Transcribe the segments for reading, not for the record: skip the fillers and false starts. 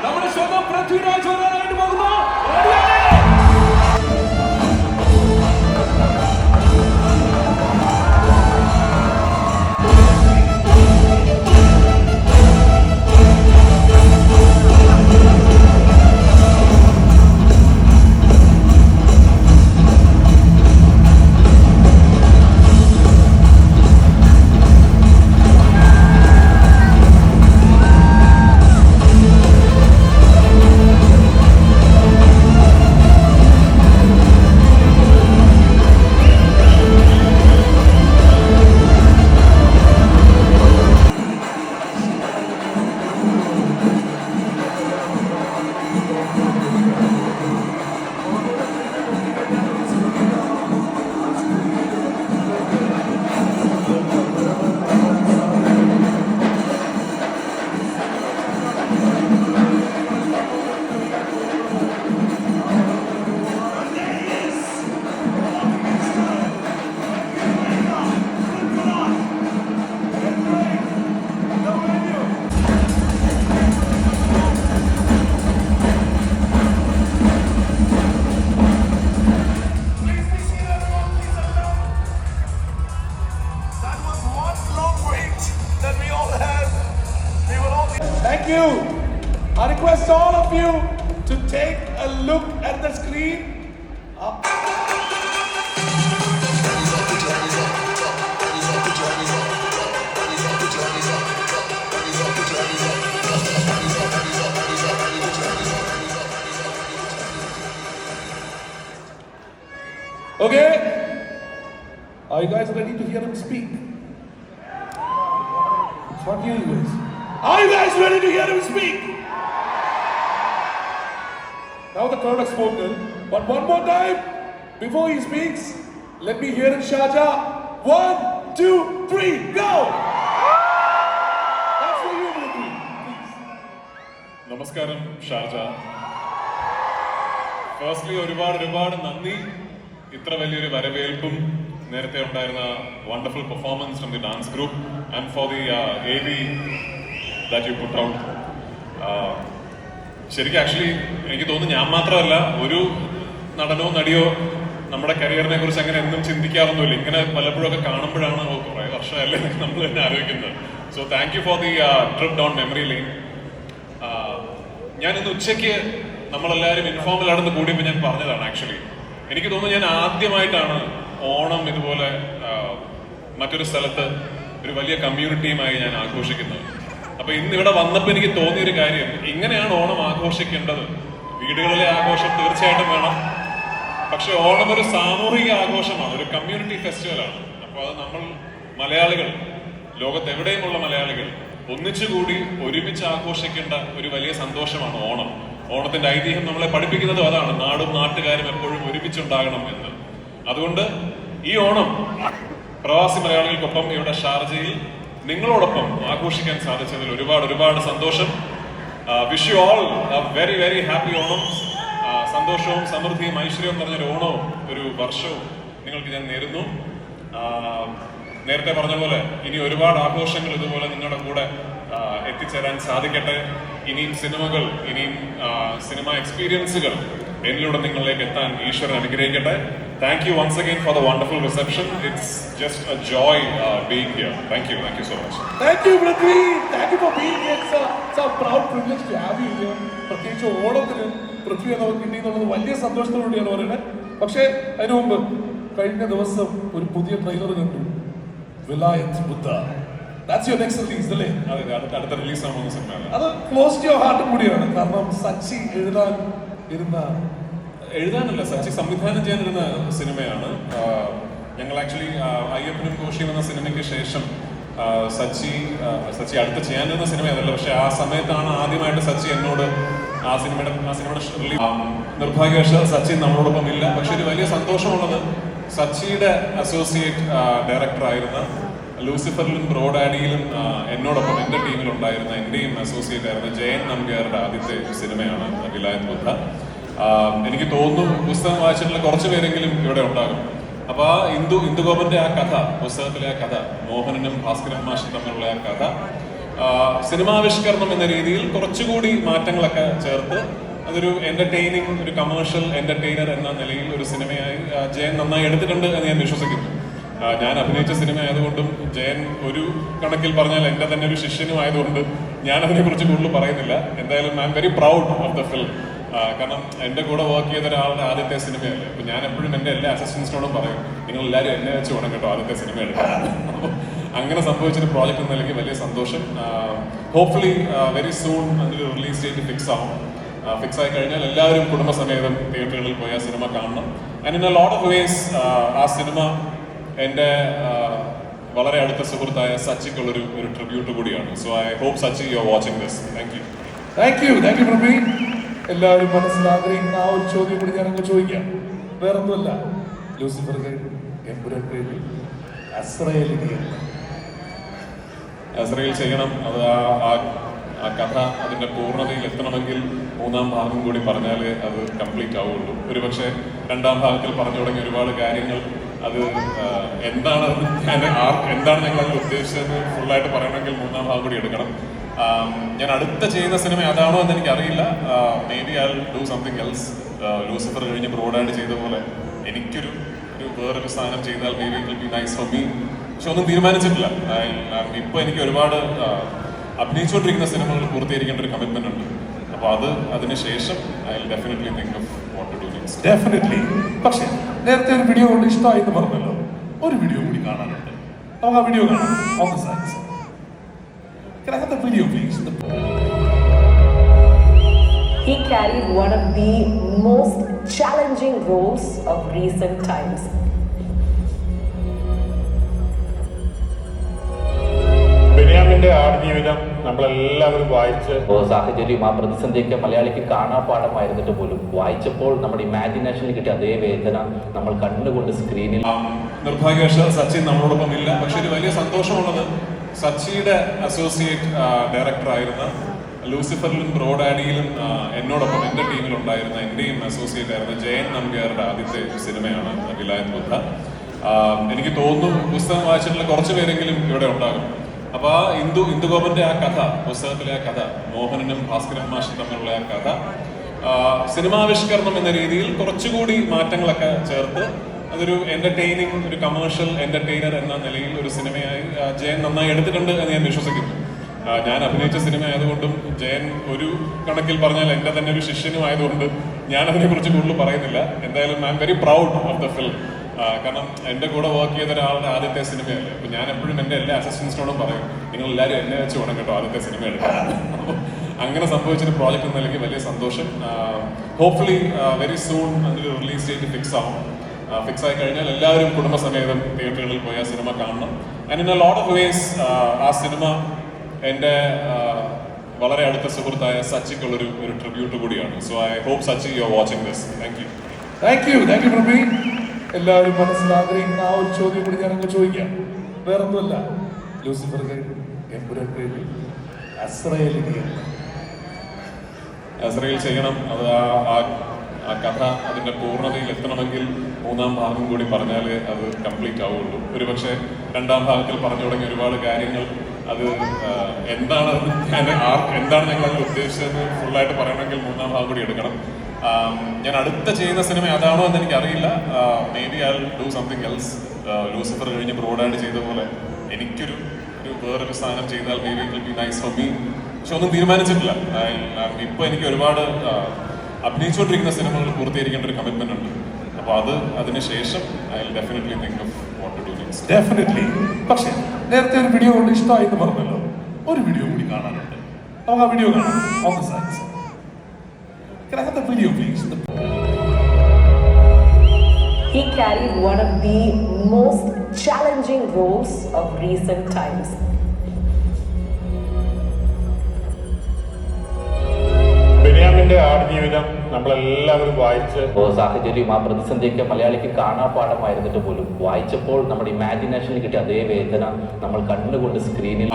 നമ്മുടെ സ്വന്തം പൃഥ്വിരാജ് വരാനായിട്ട് പോകുന്നു. Thank you. I request all of you to take a look at the screen. Okay? Are you guys ready to hear him speak? It's not you guys. Are you guys ready to hear him speak? Now the crowd has spoken, but one more time, before he speaks, let me hear in Sharjah. 1, 2, 3, go! That's for you, Prithvi. Please. Namaskaram, Sharjah. Firstly, ഒരുപാട് നന്ദി. ഇത്ര വലിയൊരു വരവേൽപ്പും നേരത്തെ ഉണ്ടായിരുന്ന wonderful performance from the dance group and for the AV that you put out. ശരിക്കും actually എനിക്ക് തോന്നുന്നു ഞാൻ മാത്രമല്ല ഒരു നടനോ നടിയോ നമ്മുടെ കരിയറിനെ കുറിച്ച് അങ്ങനെ എന്തും ചിന്തിക്കാറൊന്നുമില്ല. ഇങ്ങനെ പലപ്പോഴൊക്കെ കാണുമ്പോഴാണ് കുറേ വർഷമല്ലേ നമ്മൾ തന്നെ ആലോചിക്കുന്നത്. So thank you for the trip down memory lane. ഞാൻ ഇന്ന് ഉച്ചയ്ക്ക് നമ്മളെല്ലാവരും ഇൻഫോർമൽ ആണെന്ന് കൂടിയപ്പോൾ ഞാൻ പറഞ്ഞതാണ്. ആക്ച്വലി എനിക്ക് തോന്നുന്നു ഞാൻ ആദ്യമായിട്ടാണ് ഓണം ഇതുപോലെ മറ്റൊരു സ്ഥലത്ത് ഒരു വലിയ കമ്മ്യൂണിറ്റിയുമായി ഞാൻ ആഘോഷിക്കുന്നത്. അപ്പൊ ഇന്ന് ഇവിടെ വന്നപ്പോൾ എനിക്ക് തോന്നിയൊരു കാര്യം, ഇങ്ങനെയാണ് ഓണം ആഘോഷിക്കേണ്ടത്. വീടുകളിലെ ആഘോഷം തീർച്ചയായിട്ടും വേണം, പക്ഷെ ഓണം ഒരു സാമൂഹിക ആഘോഷമാണ്, ഒരു കമ്മ്യൂണിറ്റി ഫെസ്റ്റിവലാണ്. അപ്പോൾ അത് നമ്മൾ മലയാളികൾ, ലോകത്തെവിടെയുമുള്ള മലയാളികൾ ഒന്നിച്ചുകൂടി ഒരുമിച്ച് ആഘോഷിക്കേണ്ട ഒരു വലിയ സന്തോഷമാണ് ഓണം. ഓണത്തിന്റെ ഐതിഹ്യം നമ്മളെ പഠിപ്പിക്കുന്നതും അതാണ്, നാടും നാട്ടുകാരും എപ്പോഴും ഒരുമിച്ചുണ്ടാകണം എന്ന്. അതുകൊണ്ട് ഈ ഓണം പ്രവാസി മലയാളികൾക്കൊപ്പം ഇവിടെ ഷാർജയിൽ നിങ്ങളോടൊപ്പം ആഘോഷിക്കാൻ സാധിച്ചതിൽ ഒരുപാട് സന്തോഷം. Wish you all A very very happy Onam. സന്തോഷവും സമൃദ്ധിയും ഐശ്വര്യവും നിറഞ്ഞൊരു ഓണവും ഒരു വർഷവും നിങ്ങൾക്ക് ഞാൻ നേരുന്നു. നേരത്തെ പറഞ്ഞ പോലെ ഇനി ഒരുപാട് ആഘോഷങ്ങൾ ഇതുപോലെ നിങ്ങളുടെ കൂടെ എത്തിച്ചേരാൻ സാധിക്കട്ടെ. ഇനിയും സിനിമകൾ, ഇനിയും സിനിമ എക്സ്പീരിയൻസുകൾ എന്നിലൂടെ നിങ്ങളിലേക്ക് എത്താൻ ഈശ്വരൻ അനുഗ്രഹിക്കട്ടെ. Thank you once again for the wonderful reception. It's just a joy being here. Thank you so much. Thank you, Prithvi. Thank you for being here. It's a proud privilege to have you here. പ്രത്യേകിച്ച് ഓണത്തിന് പൃഥ്വി നമുക്ക് കിട്ടി എന്നുള്ളത് വലിയ സന്തോഷത്തോടുകൂടിയാണ് പറയുന്നത്. പക്ഷേ അതിനു മുമ്പ് കഴിഞ്ഞ ദിവസം ഒരു പുതിയ ട്രെയിലർ കണ്ടു, വിലായത്ത് ബുദ്ധ. That's your next release, അല്ലേ? അതെ, അടുത്ത റിലീസ് ആവുന്ന സിനിമയാണ്. അത് ക്ലോസ് ടു യുവർ ഹാർട്ട് കൂടിയാണ്. കാരണം സച്ചി എഴുതാനല്ല, സച്ചി സംവിധാനം ചെയ്യാനിരുന്ന സിനിമയാണ്. ഞങ്ങൾ ആക്ച്വലി അയ്യപ്പനും കോശിയും എന്ന സിനിമയ്ക്ക് ശേഷം സച്ചി അടുത്ത് ചെയ്യാനിരുന്ന സിനിമ അതല്ല, പക്ഷെ ആ സമയത്താണ് ആദ്യമായിട്ട് സച്ചി എന്നോട് ആ സിനിമയുടെ റിലീസ്. നിർഭാഗ്യവശാൽ സച്ചി നമ്മളോടൊപ്പം ഇല്ല. പക്ഷെ ഒരു വലിയ സന്തോഷമുള്ളത്, സച്ചിയുടെ അസോസിയേറ്റ് ഡയറക്ടറായിരുന്ന ലൂസിഫറിലും ബ്രോഡാഡിയിലും എന്നോടൊപ്പം എൻ്റെ ടീമിലുണ്ടായിരുന്ന എന്റെയും അസോസിയേറ്റ് ആയിരുന്ന ജയൻ നമ്പ്യാരുടെ ആദ്യത്തെ സിനിമയാണ് വിലായത്ത് ബുദ്ധ. എനിക്ക് തോന്നുന്നു പുസ്തകം വായിച്ചിട്ടുള്ള കുറച്ചു പേരെങ്കിലും ഇവിടെ ഉണ്ടാകും. അപ്പൊ ആ ഇന്ദുഗോപന്റെ ആ കഥ, പുസ്തകത്തിലെ ആ കഥ, മോഹനനും ഭാസ്കരൻ മാഷും തമ്മിലുള്ള ആ കഥ സിനിമാവിഷ്കരണം എന്ന രീതിയിൽ കുറച്ചുകൂടി മാറ്റങ്ങളൊക്കെ ചേർത്ത് അതൊരു എന്റർടൈനിങ്, ഒരു കമേഴ്ഷ്യൽ എന്റർടൈനർ എന്ന നിലയിൽ ഒരു സിനിമയായി ജയൻ നന്നായി എടുത്തിട്ടുണ്ട് എന്ന് ഞാൻ വിശ്വസിക്കുന്നു. ഞാൻ അഭിനയിച്ച സിനിമ ആയതുകൊണ്ടും ജയൻ ഒരു കണക്കിൽ പറഞ്ഞാൽ എൻ്റെ തന്നെ ഒരു ശിഷ്യനും ആയതുകൊണ്ട് ഞാൻ അതിനെക്കുറിച്ച് കൂടുതൽ പറയുന്നില്ല. എന്തായാലും I am very proud of the film. കാരണം എൻ്റെ കൂടെ വർക്ക് ചെയ്ത ഒരാളുടെ ആദ്യത്തെ സിനിമയല്ലേ. അപ്പോൾ ഞാൻ എപ്പോഴും എൻ്റെ എല്ലാ അസിസ്റ്റൻസിനോടും പറയും, നിങ്ങൾ എല്ലാവരും എന്നെ വെച്ച് വേണം കേട്ടോ ആദ്യത്തെ സിനിമ എടുക്കാൻ. അപ്പോൾ അങ്ങനെ സംഭവിച്ചൊരു പ്രോജക്റ്റ് എന്ന നിലയ്ക്ക് വലിയ സന്തോഷം. ഹോപ്പ്ഫുള്ളി വെരി സൂൺ അതിൻ്റെ റിലീസ് ഡേറ്റ് ഫിക്സ് ആവും. ഫിക്സ് ആയി കഴിഞ്ഞാൽ എല്ലാവരും കുടുംബസമേതം തിയേറ്ററുകളിൽ പോയി ആ സിനിമ കാണണം. And in a lot of ways ആ സിനിമ എൻ്റെ വളരെ അടുത്ത സുഹൃത്തായ സച്ചിക്കുള്ളൊരു ട്രിബ്യൂട്ട് കൂടിയാണ്. So I hope Sachy you are watching this. Thank you Praveen. എല്ലാവരും മനസ്സിൽ ആഗ്രഹിക്കുന്ന ആ ഒരു ചോദ്യം കൂടി ഞാനങ്ങ് ചോദിക്കാം. വേറൊന്നുമല്ല, ലൂസിഫർ കഴിഞ്ഞു, എമ്പുരാൻ കഴിഞ്ഞു, അസ്രയേൽ ചെയ്യണം. അത് ആ കഥ അതിന്റെ പൂർണ്ണതയിൽ എത്തണമെങ്കിൽ മൂന്നാം ഭാഗം കൂടി പറഞ്ഞാലേ അത് കംപ്ലീറ്റ് ആവുള്ളൂ. ഒരുപക്ഷെ രണ്ടാം ഭാഗത്തിൽ പറഞ്ഞു തുടങ്ങിയ ഒരുപാട് കാര്യങ്ങൾ അത് എന്താണ് ഞങ്ങൾ അതിൽ ഉദ്ദേശിച്ചത് ഫുള്ളായിട്ട് പറയണമെങ്കിൽ മൂന്നാം ഭാഗം കൂടി എടുക്കണം. ഞാൻ അടുത്ത ചെയ്യുന്ന സിനിമ അതാണോ എന്ന് എനിക്കറിയില്ല. May be I do something else. Lucifer കഴിഞ്ഞ് ബ്രോഡാഡ് ചെയ്ത പോലെ എനിക്കൊരു വേറൊരു സാധനം ചെയ്താൽ may be it will be nice for me. പക്ഷെ ഒന്നും തീരുമാനിച്ചിട്ടില്ല. ഇപ്പോൾ എനിക്ക് ഒരുപാട് അഭിനയിച്ചുകൊണ്ടിരിക്കുന്ന സിനിമകൾ പൂർത്തീകരിക്കേണ്ട ഒരു കമ്മിറ്റ്മെന്റ് ഉണ്ട്. അപ്പോൾ അതിനുശേഷം I will definitely think of what to do next. Definitely. പക്ഷേ നേരത്തെ ഒരു വീഡിയോ കൊണ്ട് ഇഷ്ടമായി എന്ന് പറഞ്ഞല്ലോ, ഒരു വീഡിയോ കൂടി കാണാനുണ്ട്. നമുക്ക് ആ വീഡിയോ കാണാം. On the sides. Can I have the video, please? He carried one of the most challenging roles of recent times. ബെന്യാമിന്റെ ആടുജീവിതം നമ്മളെല്ലാവരും വായിച്ച് സാഹചര്യം ആ പ്രതിസന്ധിയൊക്കെ മലയാളിക്ക് കാണാപ്പാടമായിരുന്നിട്ട് പോലും വായിച്ചപ്പോൾ നമ്മുടെ ഇമാജിനേഷനിൽ കിട്ടിയ അതേ വേദന നമ്മൾ കണ്ണുകൊണ്ട് സ്ക്രീനിൽ. നിർഭാഗ്യവശാൽ സച്ചിൻ നമ്മളോടൊപ്പം ഇല്ല. പക്ഷെ ഒരു വലിയ സന്തോഷമുള്ളത് സച്ചിയുടെ അസോസിയേറ്റ് ഡയറക്ടറായിരുന്ന ലൂസിഫറിലും ബ്രോഡാഡിയിലും എന്നോടൊപ്പം എൻ്റെ ടീമിലുണ്ടായിരുന്ന എൻ്റെയും അസോസിയേറ്റ് ആയിരുന്ന ജയൻ നമ്പ്യാരുടെ ആദ്യത്തെ സിനിമയാണ് വിലായത് ബുദ്ധ. എനിക്ക് തോന്നുന്നു പുസ്തകം വായിച്ചിട്ടുള്ള കുറച്ച് പേരെങ്കിലും ഇവിടെ ഉണ്ടാകും. അപ്പോൾ ആ ഇന്ദുഗോപന്റെ ആ കഥ, പുസ്തകത്തിലെ ആ കഥ, മോഹനനും ഭാസ്കരൻ മാഷും തമ്മിലുള്ള ആ കഥ സിനിമാവിഷ്കരണം എന്ന രീതിയിൽ കുറച്ചുകൂടി മാറ്റങ്ങളൊക്കെ ചേർത്ത് അതൊരു എന്റർടൈനിങ്, ഒരു കമേഴ്ഷ്യൽ എന്റർടൈനർ എന്ന നിലയിൽ ഒരു സിനിമയായി ജയൻ നന്നായി എടുത്തിട്ടുണ്ട് എന്ന് ഞാൻ വിശ്വസിക്കുന്നു. ഞാൻ അഭിനയിച്ച സിനിമ ആയതുകൊണ്ടും ജയൻ ഒരു കണക്കിൽ പറഞ്ഞാൽ എൻ്റെ തന്നെ ഒരു ശിഷ്യനും ആയതുകൊണ്ട് ഞാൻ അതിനെക്കുറിച്ച് കൂടുതൽ പറയുന്നില്ല. എന്തായാലും I am very proud of the film. കാരണം എൻ്റെ കൂടെ വർക്ക് ചെയ്ത ഒരാളുടെ ആദ്യത്തെ സിനിമയല്ലേ. അപ്പോൾ ഞാൻ എപ്പോഴും എൻ്റെ എല്ലാ അസിസ്റ്റൻസിനോടും പറയും, നിങ്ങൾ എല്ലാവരും എന്നെ വെച്ച് വേണം കേട്ടോ ആദ്യത്തെ സിനിമ എടുക്കാൻ. അപ്പോൾ അങ്ങനെ സംഭവിച്ചൊരു പ്രോജക്റ്റ് എന്ന നിലയ്ക്ക് വലിയ സന്തോഷം. ഹോപ്പ്ഫുള്ളി വെരി സൂൺ അതിൻ്റെ റിലീസ് ഡേറ്റ് ഫിക്സ് ആവും. ഫിക്സ് ആയി കഴിഞ്ഞാൽ എല്ലാവരും കുടുംബസമേതം തിയേറ്ററുകളിൽ പോയി ആ സിനിമ കാണണം. And in a lot of ways ആ സിനിമ എൻ്റെ വളരെ അടുത്ത സുഹൃത്തായ സച്ചിക്കുള്ളൊരു ട്രിബ്യൂട്ട് കൂടിയാണ്. So I hope Sachy you are watching this. Thank you Praveen. എല്ലാവരും മനസ്സിൽ ആഗ്രഹിക്കുന്ന ആ ഒരു ചോദ്യം കൂടി ഞാനങ്ങ് ചോദിക്കാം. വേറൊന്നുമല്ല, ലൂസിഫർ കഴിഞ്ഞു, എമ്പുരാൻ കഴിഞ്ഞു, അസ്രയേൽ ചെയ്യണം. അത് ആ കഥ അതിന്റെ പൂർണ്ണതയിൽ എത്തണമെങ്കിൽ മൂന്നാം ഭാഗം കൂടി പറഞ്ഞാലേ അത് കംപ്ലീറ്റ് ആവുള്ളൂ. ഒരുപക്ഷെ രണ്ടാം ഭാഗത്തിൽ പറഞ്ഞു തുടങ്ങിയ ഒരുപാട് കാര്യങ്ങൾ അത് എന്താണ് ഞങ്ങൾ അതിൽ ഉദ്ദേശിച്ചത് ഫുള്ളായിട്ട് പറയണമെങ്കിൽ മൂന്നാം ഭാഗം കൂടി എടുക്കണം. ഞാൻ അടുത്ത ചെയ്യുന്ന സിനിമ അതാണോ എന്ന് എനിക്കറിയില്ല. May be I do something else. Lucifer കഴിഞ്ഞ് ബ്രോഡാഡ് ചെയ്ത പോലെ എനിക്കൊരു വേറൊരു സാധനം ചെയ്താൽ may be it will be nice for me. പക്ഷെ ഒന്നും തീരുമാനിച്ചിട്ടില്ല. ഇപ്പോൾ എനിക്ക് ഒരുപാട് അഭിനയിച്ചുകൊണ്ടിരിക്കുന്ന സിനിമകൾ പൂർത്തീകരിക്കേണ്ട ഒരു കമ്മിറ്റ്മെന്റ് ഉണ്ട്. അപ്പോൾ അതിനുശേഷം I will definitely think of what to do next. Definitely. പക്ഷേ നേരത്തെ ഒരു വീഡിയോ കൊണ്ട് ഇഷ്ടമായി എന്ന് പറഞ്ഞല്ലോ, ഒരു വീഡിയോ കൂടി കാണാനുണ്ട്. നമുക്ക് ആ വീഡിയോ കാണാം. On the sides. Can I have the video, please? He carried one of the most challenging roles of recent times. ബെന്യാമിന്റെ ആടുജീവിതം നമ്മളെല്ലാവരും വായിച്ച് സാഹചര്യം ആ പ്രതിസന്ധിയൊക്കെ മലയാളിക്ക് കാണാപ്പാടമായിരുന്നിട്ട് പോലും വായിച്ചപ്പോൾ നമ്മുടെ ഇമാജിനേഷനിൽ കിട്ടിയ അതേ വേദന നമ്മൾ കണ്ണുകൊണ്ട് സ്ക്രീനിൽ.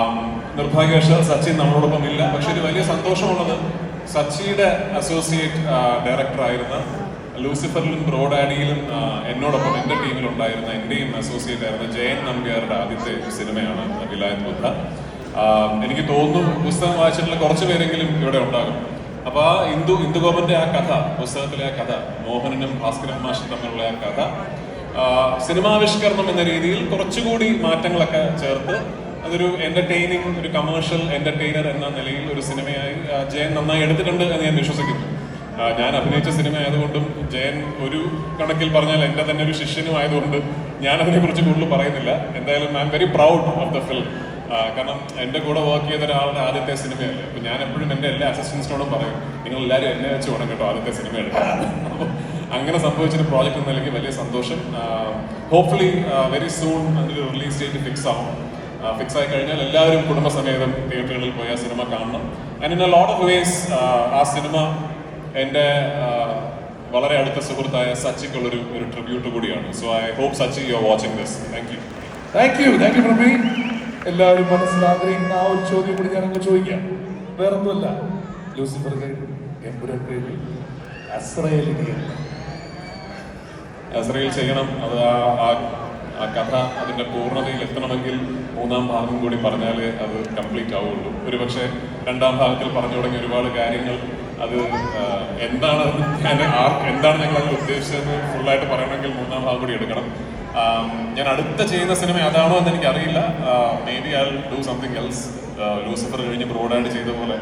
നിർഭാഗ്യവശാൽ സച്ചിൻ നമ്മളോടൊപ്പം ഇല്ല. പക്ഷെ ഒരു വലിയ സന്തോഷമുള്ളത് സച്ചിയുടെ അസോസിയേറ്റ് ഡയറക്ടറായിരുന്ന ലൂസിഫറിലും ബ്രോഡാഡിയിലും എന്നോടൊപ്പം എൻ്റെ ടീമിലുണ്ടായിരുന്ന എൻ്റെയും അസോസിയേറ്റ് ആയിരുന്ന ജയൻ നമ്പ്യാരുടെ ആദ്യത്തെ സിനിമയാണ് വിലായത് ബുദ്ധ. എനിക്ക് തോന്നുന്നു പുസ്തകം വായിച്ചിട്ടുള്ള കുറച്ച് പേരെങ്കിലും ഇവിടെ ഉണ്ടാകും. അപ്പൊ ആ ഇന്ദുഗോപന്റെ ആ കഥ, പുസ്തകത്തിലെ ആ കഥ, മോഹനനും ഭാസ്കരൻ മാഷും തമ്മിലുള്ള ആ കഥ സിനിമാവിഷ്കരണം എന്ന രീതിയിൽ കുറച്ചുകൂടി മാറ്റങ്ങളൊക്കെ ചേർത്ത് അതൊരു എന്റർടൈനിങ്, ഒരു കമേഴ്ഷ്യൽ എന്റർടൈനർ എന്ന നിലയിൽ ഒരു സിനിമയായി ജയൻ നന്നായി എടുത്തിട്ടുണ്ട് എന്ന് ഞാൻ വിശ്വസിക്കുന്നു. ഞാൻ അഭിനയിച്ച സിനിമ ആയതുകൊണ്ടും ജയൻ ഒരു കണക്കിൽ പറഞ്ഞാൽ എൻ്റെ തന്നെ ഒരു ശിഷ്യനും ആയതുകൊണ്ട് ഞാൻ അതിനെക്കുറിച്ച് കൂടുതൽ പറയുന്നില്ല. എന്തായാലും I am very proud of the film. കാരണം എൻ്റെ കൂടെ വർക്ക് ചെയ്ത ഒരാളുടെ ആദ്യത്തെ സിനിമയല്ലേ. അപ്പോൾ ഞാൻ എപ്പോഴും എൻ്റെ എല്ലാ അസിസ്റ്റൻസിനോടും പറയും, നിങ്ങൾ എല്ലാവരും എന്നെ വെച്ച് വേണം കേട്ടോ ആദ്യത്തെ സിനിമ എടുക്കാൻ. അപ്പോൾ അങ്ങനെ സംഭവിച്ചൊരു പ്രോജക്റ്റ് എന്ന നിലയ്ക്ക് വലിയ സന്തോഷം. ഹോപ്പ്ഫുള്ളി വെരി സൂൺ അതിൻ്റെ റിലീസ് ഡേറ്റ് ഫിക്സ് ആവും. ഫിക്സ് ആയി കഴിഞ്ഞാൽ എല്ലാവരും കുടുംബസമേതം തിയേറ്ററുകളിൽ പോയി ആ സിനിമ കാണണം. And in a lot of ways ആ സിനിമ എൻ്റെ വളരെ അടുത്ത സുഹൃത്തായ സച്ചിക്കുള്ളൊരു ട്രിബ്യൂട്ട് കൂടിയാണ്. So I hope Sachy you are watching this. Thank you. Thank you Praveen. എല്ലാവരും മനസ്സിൽ ആഗ്രഹിക്കുന്ന ആ ഒരു ചോദ്യം കൂടി ഞാനങ്ങ് ചോദിക്കാം. വേറൊന്നുമല്ല, ലൂസിഫർ കഴിഞ്ഞു, എമ്പുരാൻ കഴിഞ്ഞു, അസ്രയേൽ ചെയ്യണം. അത് ആ കഥ അതിന്റെ പൂർണ്ണതയിൽ എത്തണമെങ്കിൽ 3-ാം ഭാഗം കൂടി പറഞ്ഞാലേ അത് കംപ്ലീറ്റ് ആവുള്ളൂ. ഒരുപക്ഷെ 2-ാം ഭാഗത്തിൽ പറഞ്ഞു തുടങ്ങിയ ഒരുപാട് കാര്യങ്ങൾ അത് എന്താണ് ഞങ്ങൾ അതിൽ ഉദ്ദേശിച്ചത് ഫുള്ളായിട്ട് പറയണമെങ്കിൽ 3-ാം ഭാഗം കൂടി എടുക്കണം. ഞാൻ അടുത്ത ചെയ്യുന്ന സിനിമ അതാണോ എന്ന് എനിക്കറിയില്ല. May be I will do something else. Lucifer കഴിഞ്ഞ് ബ്രോഡായിട്ട് ചെയ്ത പോലെ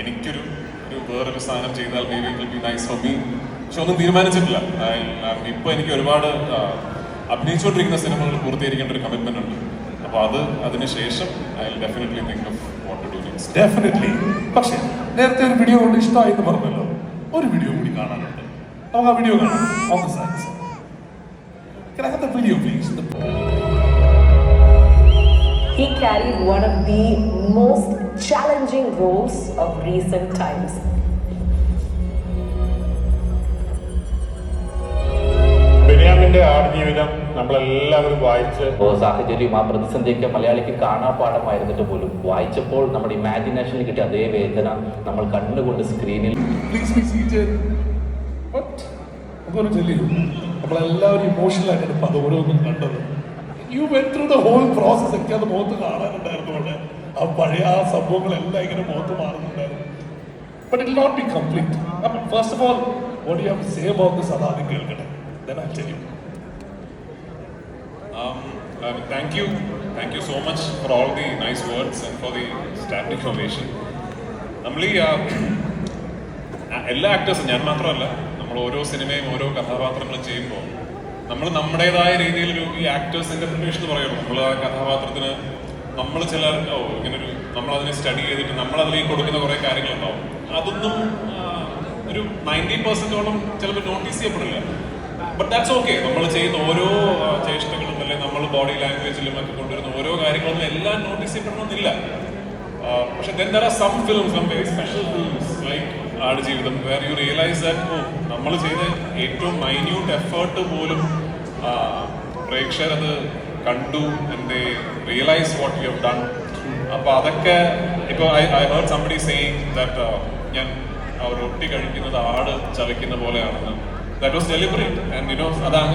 എനിക്കൊരു വേറൊരു സാധനം ചെയ്താൽ may be it will be nice for me. പക്ഷെ ഒന്നും തീരുമാനിച്ചിട്ടില്ല. ഇപ്പോൾ എനിക്ക് ഒരുപാട് അഭിനയിച്ചുകൊണ്ടിരിക്കുന്ന സിനിമകൾ പൂർത്തീകരിക്കേണ്ട ഒരു കമ്മിറ്റ്മെന്റ് ഉണ്ട്. അപ്പോൾ അതിനുശേഷം I will definitely think of what to do next. Definitely. പക്ഷേ നേരത്തെ ഒരു വീഡിയോ കൊണ്ട് ഇഷ്ടമായി എന്ന് പറഞ്ഞല്ലോ, ഒരു വീഡിയോ കൂടി കാണാനുണ്ട്. നമുക്ക് ആ വീഡിയോ കാണാം. On the sides. Can I have the video, please? He carried one of the most challenging roles of recent times. ബെന്യാമിന്റെ ആടുജീവിതം നമ്മളെല്ലാവരും വായിച്ച് സാഹചര്യം ആ പ്രതിസന്ധിയൊക്കെ മലയാളിക്ക് കാണാപ്പാഠമായിരുന്നിട്ട് പോലും വായിച്ചപ്പോൾ നമ്മുടെ ഇമാജിനേഷനിൽ കിട്ടിയ അതേ വേദന നമ്മൾ കണ്ണുകൊണ്ട് സ്ക്രീനിൽ Please be seated. But I'm going to tell you, നമ്മളെല്ലാവരും ഇമോഷണൽ ആയിട്ടാണ് ഇപ്പം അത് ഓരോന്നും കണ്ടത്. You went through the whole process. എനിക്ക് അത് മുഖത്ത് കാണാനുണ്ടായിരുന്നു. അവിടെ ആ പഴയ ആ സംഭവങ്ങളെല്ലാം ഇങ്ങനെ മുഖത്ത് മാറുന്നുണ്ടായിരുന്നു. But it not be complete. First of all, what you have to say about this അതാദ്യം കേൾക്കട്ടെ. Then I'll tell you. Thank you so much for all the nice words and for the standing ovation. നമ്മൾ ഈ എല്ലാ ആക്ടേഴ്സും, ഞാൻ മാത്രമല്ല, നമ്മൾ ഓരോ സിനിമയും ഓരോ കഥാപാത്രങ്ങളും ചെയ്യുമ്പോൾ നമ്മൾ നമ്മുടേതായ രീതിയിലൊരു ഈ ആക്ടേഴ്സ് ഇന്റർപ്രിട്ടേഷൻ എന്ന് പറയുമ്പോൾ നമ്മൾ ആ കഥാപാത്രത്തിന് നമ്മൾ ഇങ്ങനൊരു നമ്മളതിനെ സ്റ്റഡി ചെയ്തിട്ട് നമ്മളതിലേക്ക് കൊടുക്കുന്ന കുറേ കാര്യങ്ങളുണ്ടാവും. അതൊന്നും ഒരു 90% ചിലപ്പോൾ നോട്ടീസ് ചെയ്യപ്പെടില്ല. But that's okay. നമ്മൾ ചെയ്യുന്ന ഓരോ ചേഷ്ടകളും അല്ലെങ്കിൽ നമ്മൾ ബോഡി ലാംഗ്വേജിലും ഒക്കെ കൊണ്ടുവരുന്ന ഓരോ കാര്യങ്ങളൊന്നും എല്ലാം നോട്ടീസ് ചെയ്യപ്പെടണമെന്നില്ല. പക്ഷെ then there are some films, some very special films like Aadujeevitham, where you realize that നമ്മൾ ചെയ്ത ഏറ്റവും മൈന്യൂട്ട് എഫേർട്ട് പോലും പ്രേക്ഷകർ അത് കണ്ടു and they realize what we have done. അപ്പോൾ അതൊക്കെ ഇപ്പോൾ I heard somebody saying that ഞാൻ റൊട്ടി കഴിക്കുന്നത് ആട് ചവയ്ക്കുന്ന പോലെയാണെന്ന്. That was deliberate. And you know, അതാണ്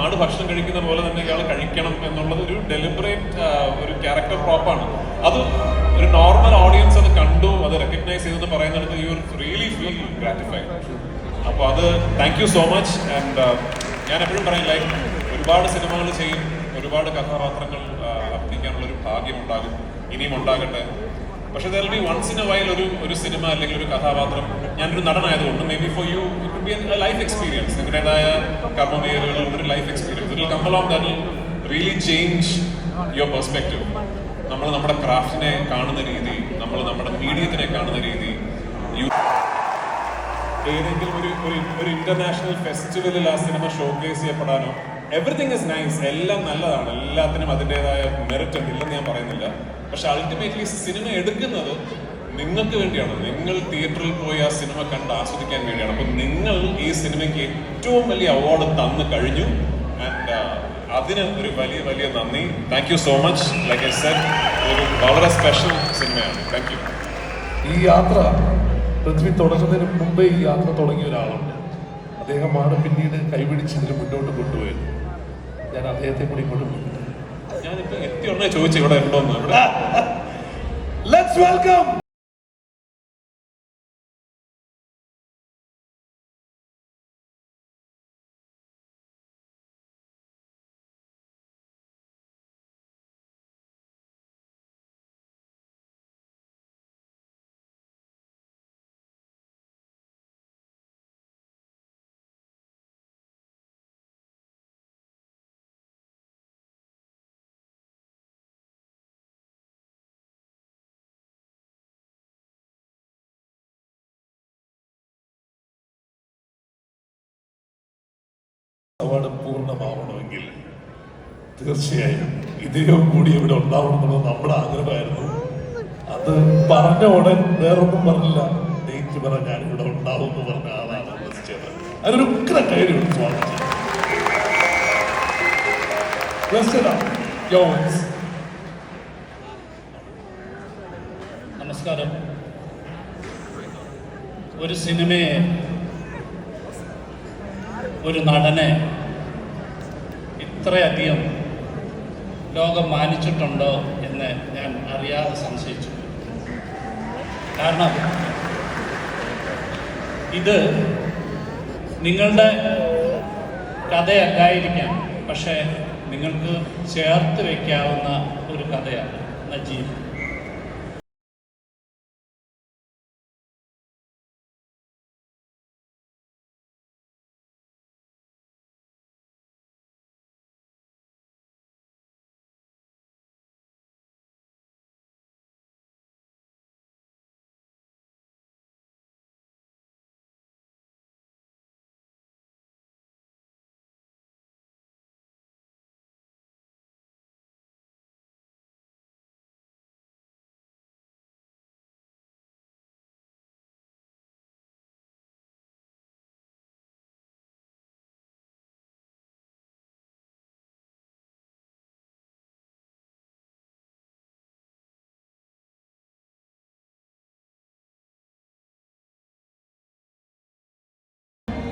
ആട് ഭക്ഷണം കഴിക്കുന്ന പോലെ തന്നെ ഇയാൾ കഴിക്കണം എന്നുള്ളത് ഒരു ഡെലിബറേറ്റ് ഒരു ക്യാരക്ടർ പ്രോപ്പാണ്. അത് ഒരു നോർമൽ ഓഡിയൻസ് അത് കണ്ടു, അത് റെക്കഗ്നൈസ് ചെയ്തെന്ന് പറയുന്നിടത്ത് യു റിയലി ഫീൽ ഗ്രാറ്റിഫൈഡ്. അപ്പോൾ അത് thank you so much. And ഞാൻ എപ്പോഴും പറയും, ലൈക്ക് ഒരുപാട് സിനിമകൾ ചെയ്യും, ഒരുപാട് കഥാപാത്രങ്ങൾ അഭിനയിക്കാനുള്ളൊരു ഭാഗ്യം ഉണ്ടാകും, ഇനിയും ഉണ്ടാകട്ടെ. പക്ഷെ there will be once in a while ഒരു സിനിമ അല്ലെങ്കിൽ ഒരു കഥാപാത്രം, ഞാനൊരു നടനായതുകൊണ്ട് maybe for you it will be a life experience. നിങ്ങളുടേതായ കർമ്മമേഖലകളിൽ ഒരു life experience. It will come along that will really change your perspective. നമ്മൾ നമ്മുടെ ക്രാഫ്റ്റിനെ കാണുന്ന രീതി, നമ്മൾ നമ്മുടെ മീഡിയത്തിനെ കാണുന്ന രീതി, ഏതെങ്കിലും ഒരു ഇന്റർനാഷണൽ ഫെസ്റ്റിവലിൽ ആ സിനിമ ഷോക്കേസ് ചെയ്യപ്പെടാനോ, എവറിത്തിങ് ഇസ് നൈസ്, എല്ലാം നല്ലതാണ്, എല്ലാത്തിനും അതിൻ്റെതായ മെറിറ്റ് ഉണ്ട്, ഇല്ലെന്ന് ഞാൻ പറയുന്നില്ല. പക്ഷെ അൾട്ടിമേറ്റ്ലി സിനിമ എടുക്കുന്നത് നിങ്ങൾക്ക് വേണ്ടിയാണ്. നിങ്ങൾ തിയേറ്ററിൽ പോയി ആ സിനിമ കണ്ട് ആസ്വദിക്കാൻ വേണ്ടിയാണ്. അപ്പം നിങ്ങൾ ഈ സിനിമയ്ക്ക് ഏറ്റവും വലിയ അവാർഡ് തന്നു കഴിഞ്ഞു. ആൻഡ് അതിന് ഒരു വലിയ വലിയ നന്ദി. Thank you so much. Like I said, ഒരു വളരെ സ്പെഷ്യൽ സിനിമയാണ്. Thank you. ഈ യാത്ര പൃഥ്വി തുടങ്ങുന്നതിന് മുമ്പേ ഈ യാത്ര തുടങ്ങിയ ഒരാളുണ്ട്. അദ്ദേഹമാണ് പിന്നീട് കൈപിടിച്ച് ഇതിന് മുന്നോട്ട് കൊണ്ടുപോയത്. ഞാൻ അദ്ദേഹത്തെ കൂടി ഇങ്ങോട്ട് ഞാനിപ്പോൾ എത്തിയുടനെ ചോദിച്ചു ഇവിടെ ഉണ്ടോന്ന്. ഇവിടെ Let's welcome. അവാർഡ് പൂർണ്ണമാവണമെങ്കിൽ തീർച്ചയായും ഇദ്ദേഹം കൂടി ഇവിടെ ഉണ്ടാവണമെന്നുള്ളത് നമ്മുടെ ആഗ്രഹമായിരുന്നു. അത് പറഞ്ഞ ഉടൻ വേറൊന്നും പറഞ്ഞില്ല, ഡേറ്റ് പറ ഞാൻ ഇവിടെ ഉണ്ടാവും എന്ന് പറഞ്ഞ ആളാണ് വിളിച്ചത്. അതിനൊരു ഉഗ്ര കൈയ്യടി സ്വാഗതം. നമസ്കാരം. ഒരു സിനിമയെ, ഒരു നടനെ ഇത്രയധികം ലോകം മാനിച്ചിട്ടുണ്ടോ എന്ന് ഞാൻ അറിയാതെ സംശയിച്ചു. കാരണം ഇത് നിങ്ങളുടെ കഥയല്ലായിരിക്കാം, പക്ഷേ നിങ്ങൾക്ക് ചേർത്ത് വയ്ക്കാവുന്ന ഒരു കഥയാണ് നജീബ്.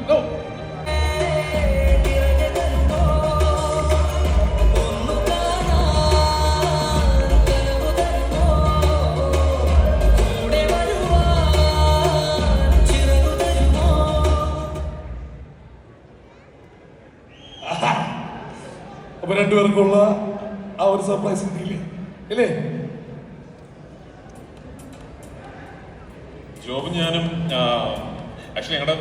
No. അപ്പൊ രണ്ടുപേർക്കുള്ള ആ ഒരു സർപ്രൈസ് കിട്ടിയില്ലേ അല്ലേ? ജോബ് ഞാനും ആക്ച്വലി ഞങ്ങളുടെ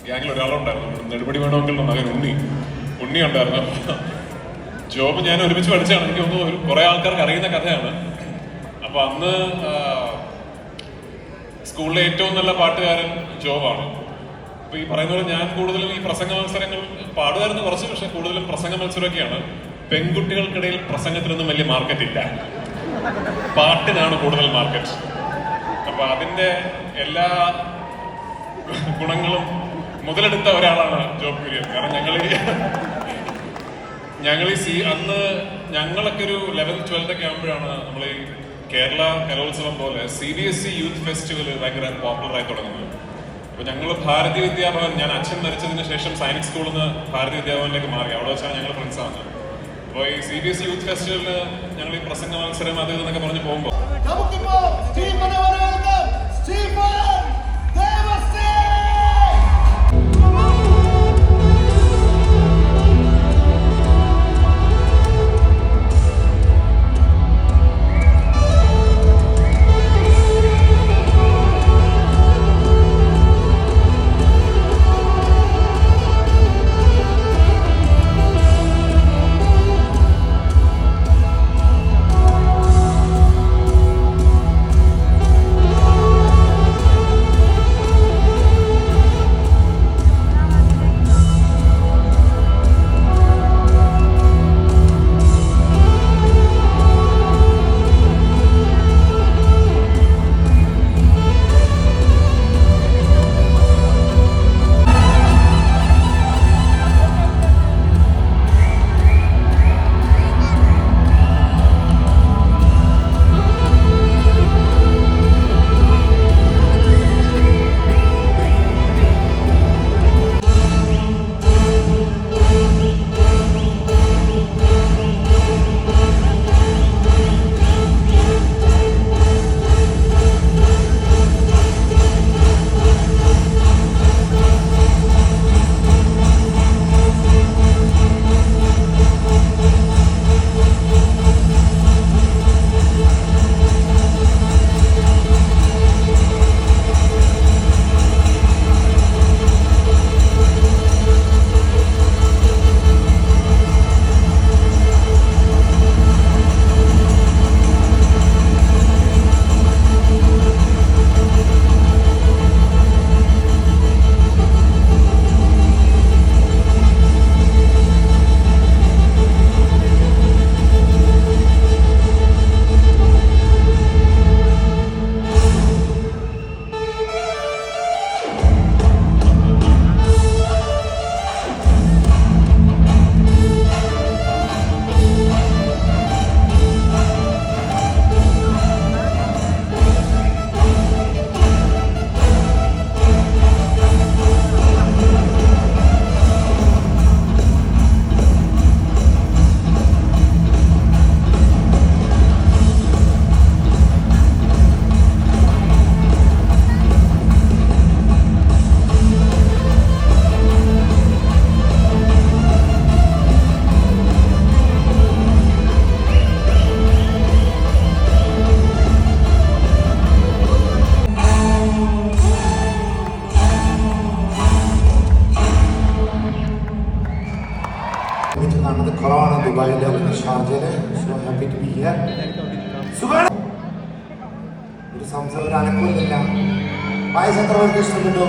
ഗ്യാങ്ങിൽ ഒരാളുണ്ടായിരുന്നു, നെടുപടി വേണമെങ്കിൽ മകൻ ഉണ്ണി ഉണ്ടായിരുന്നു. ജോബ് ഞാൻ ഒരുമിച്ച് പഠിച്ചാണ്. എനിക്ക് തോന്നുന്നു കുറെ ആൾക്കാർക്ക് അറിയുന്ന കഥയാണ്. അപ്പൊ അന്ന് സ്കൂളിലെ ഏറ്റവും നല്ല പാട്ടുകാരൻ ജോബാണ്. അപ്പൊ ഈ പറയുന്ന പോലെ ഞാൻ കൂടുതലും ഈ പ്രസംഗ മത്സരങ്ങൾ പാടുമായിരുന്നു കുറച്ച്, പക്ഷെ കൂടുതലും പ്രസംഗ മത്സരമൊക്കെയാണ്. പെൺകുട്ടികൾക്കിടയിൽ പ്രസംഗത്തിനൊന്നും വലിയ മാർക്കറ്റ് ഇല്ല, പാട്ടിനാണ് കൂടുതൽ മാർക്കറ്റ്. അപ്പൊ അതിന്റെ എല്ലാ ഗുണങ്ങളും മുതലെടുത്ത ഒരാളാണ് ജോബ് കുര്യൻ. കാരണം അന്ന് ഞങ്ങളൊക്കെ ഒരു 11th 12th ഒക്കെ ആകുമ്പോഴാണ് നമ്മൾ ഈ കേരള കലോത്സവം പോലെ CBSE യൂത്ത് ഫെസ്റ്റിവൽ ഭയങ്കര പോപ്പുലറായി തുടങ്ങുന്നത്. അപ്പൊ ഞങ്ങൾ ഭാരതീയ വിദ്യാഭവൻ, ഞാൻ അച്ഛൻ മരിച്ചതിന് ശേഷം സൈനിക് സ്കൂളിൽ നിന്ന് ഭാരതീയ വിദ്യാഭവനിലേക്ക് മാറി. അവിടെ വെച്ചാണ് ഞങ്ങൾ ഫ്രണ്ട്സ് ആണ്. അപ്പോൾ ഈ CBSE യൂത്ത് ഫെസ്റ്റിവലിന് ഞങ്ങൾ ഈ പ്രസംഗ മത്സരം അത് ഇതെന്നൊക്കെ പറഞ്ഞ് പോകുമ്പോൾ ദുബായിലെ ഷാർജയിലെ so happy to be here. സുഖമാണ്. ഒരു സംസാരം ഒരു അനക്കമില്ല. വായിച്ച എത്ര പേർക്ക് ഇഷ്ടപ്പെട്ടു?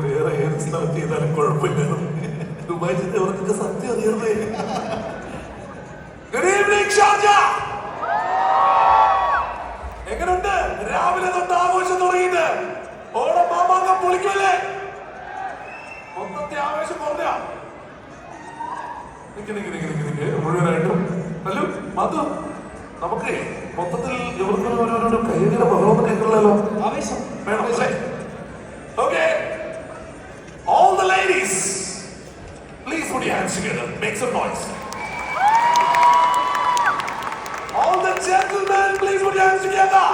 വേറെ ഏത് സ്ഥലത്ത് ചെയ്താലും കുഴപ്പമില്ല. ദുബായ് ചെന്നവർക്കൊക്കെ സത്യം അറിയാതെ. എങ്ങനുണ്ട്? രാവിലെ തൊട്ട് ആഘോഷം തുടങ്ങിയിട്ട് ഓണം മാമാങ്കം പൊളിക്കല്ലേ? മൊത്തത്തെ ആവേശം കുറഞ്ഞ മുഴുവനായിട്ടും അല്ലോ മധു നമുക്ക് മൊത്തത്തിൽ ഇവർക്കൊരു കൈയുടെ ബഹളം കേൾക്കണല്ലോ. ആവേശം വേണം അല്ലേ? Okay, all the ladies, please put your hands together, make some noise. All the gentlemen, please put your hands together.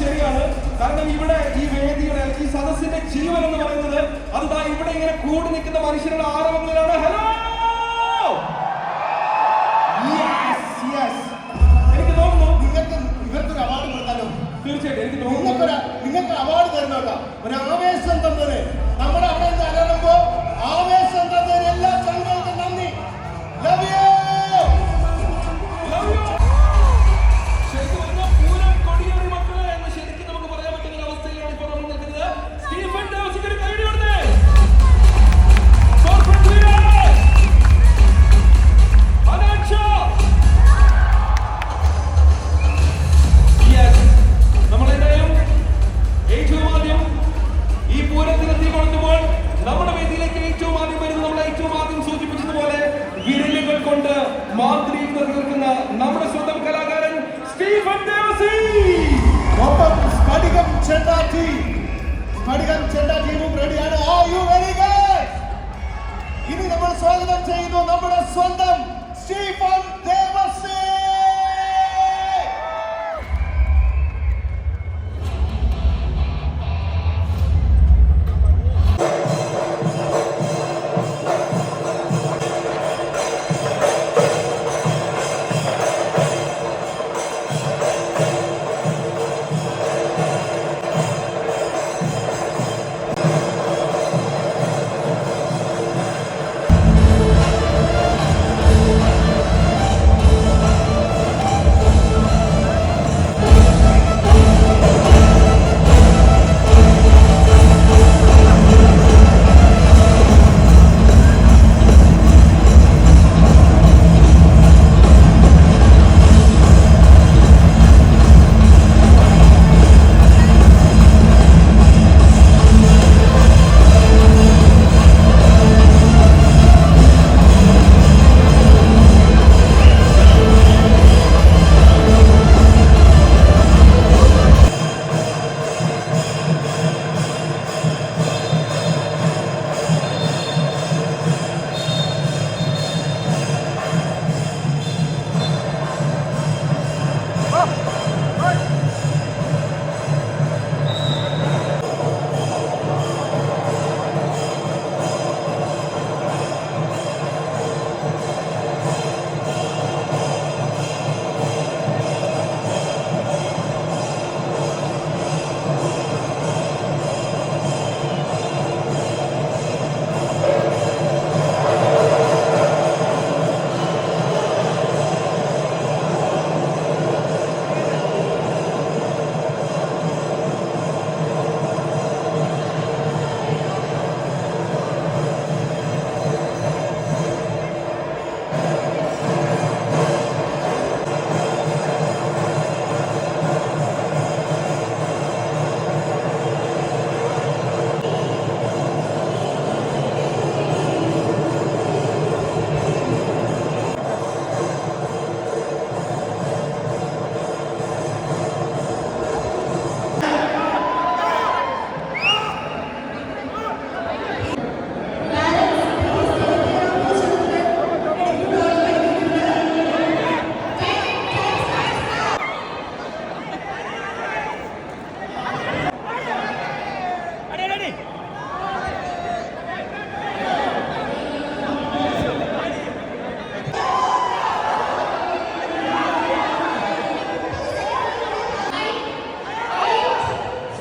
ശരിയാണ്. കാരണം ഇവിടെ ഈ വേദിയുടെ ഈ സദസ്സിന്റെ ജീവൻ എന്ന് പറയുന്നത് അത് ഇവിടെ ഇങ്ങനെ കൂടി നിൽക്കുന്ന മനുഷ്യരുടെ ആരവങ്ങളിലാണ്. ഹലോ, എനിക്ക് തോന്നുന്നു ഇവർക്കൊരു അവാർഡ് കൊടുത്താലോ? തീർച്ചയായിട്ടും എനിക്ക് തോന്നുന്നു നിങ്ങൾക്ക് അവാർഡ് തരുന്നുണ്ടോ? ഒരു ആവേശം തന്നത് നമ്മുടെ അവിടെ നിന്ന് അലറുമ്പോ ആവേശം തന്നതിന് എല്ലാ ചങ്ങൾക്കും നന്ദി. Love you. നമ്മുടെ സ്വന്തം കലാകാരൻ സ്റ്റീഫൻ ദേവസി, ഒപ്പം സ്ഫടികം ചെണ്ട ടീമും റെഡിയാണ്. ഇനി നമ്മൾ സ്വാഗതം ചെയ്യുന്നു നമ്മുടെ സ്വന്തം സ്റ്റീഫൻ ദേവസി.